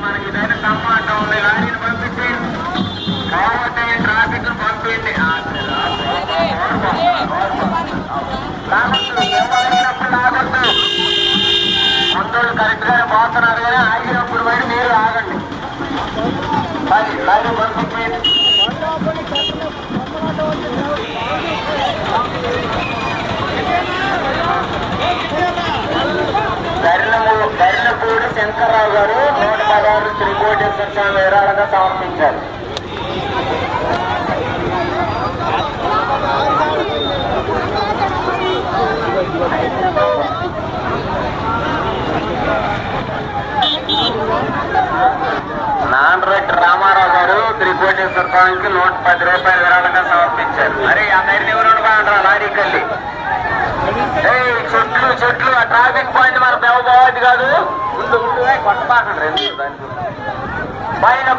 మనకి ఇదైనా టమాటా ఉంది లారీని పంపించేయండి కాబట్టి ట్రాఫిక్ పంపించండి ఎవరైనప్పుడు ఆగద్దు ముందు కరెక్ట్ గానే పోతున్నారు కానీ ఆగినప్పుడు బయట మీరు ఆగండి లారీ పంపించేయండి గరిలపూడి శంకర్రావు గారు 116 త్రికోటేశ్వర స్వామి విరాళంగా సమర్పించారు. నాన్రెడ్డి రామారావు గారు త్రికోటేశ్వర స్వామికి 110 రూపాయలు విరాళంగా సమర్పించారు. అరే ఆ ధైర్యం ఎవరు బాగుంటారా లారీకి వెళ్ళి చెట్లు ఆ ట్రాఫిక్ పాయింట్ మన బెవబాది కాదు ముందు కొట్టబాకండి పైన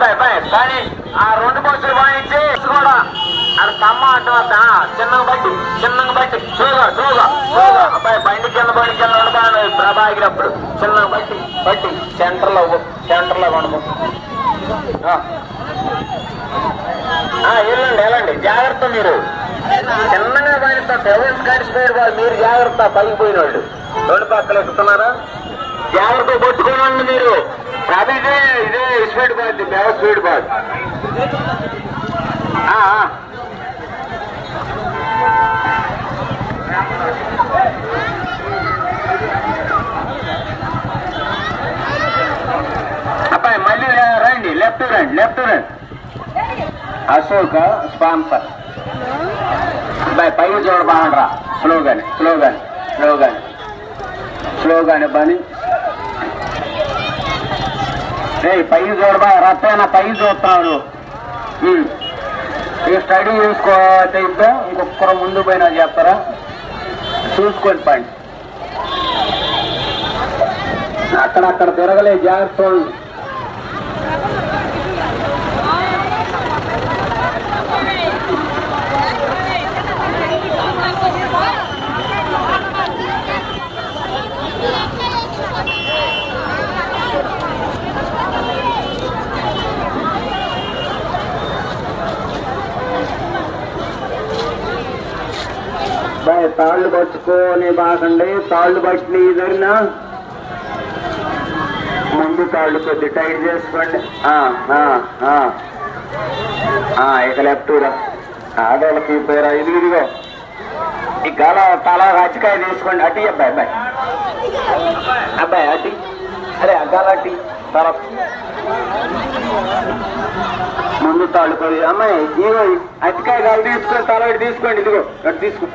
పని ఆ 2 బస్సులు బాయించి కూడా అది తమ్మ అడ్డం చిన్నగా బట్టి చూగా అబ్బాయి బండి కింద ఉండబాను ప్రభాగినప్పుడు చిన్నగా బట్టి సెంటర్లో కొనము వెళ్ళండి జాగ్రత్త మీరు చిన్నగా పైన సెవెన్స్ కానీ స్పీడ్ బాల్ మీరు జాగ్రత్త పలిగిపోయిన వాళ్ళు 2 పక్కలు ఎక్కుతున్నారా జాగ్రత్త కొట్టుకోనండి మీరు ఇదే స్పీడ్ బాల్ స్పీడ్ బాల్ అబ్బాయి మళ్ళీ రండి లెఫ్ట్ రండి అశోక స్పాన్సర్ అబ్బాయి పైకి చూడ బాగుండరా స్లోగానే బని పైకి చూడబా రత్తైనా పైకి చూస్తున్నావు ఇక స్టడీ చేసుకోతే ఇంకొకరు ముందు పోయినా చెప్తారా చూసుకోండి పని అక్కడ తిరగలే జాగ్రత్త తాళ్ళు పట్టుకొని బాగండి తాళ్ళు పట్టిన జరిగినా ముందు తాళ్ళు కొద్ది టైట్ చేసుకోండి ఇక లెఫ్ట్ ఆడోళ్ళకి పేరు ఇదిగో ఈ గల తల అచ్చికాయ తీసుకోండి అట్టి అబ్బాయి అట్టి అరే అగ్గాల అట్టి తల ముందు తాళ్ళు కొద్ది అమ్మాయి ఇదిగో అచ్చికాయ కాలు తీసుకొని తల తీసుకోండి ఇదిగో అటు తీసుకో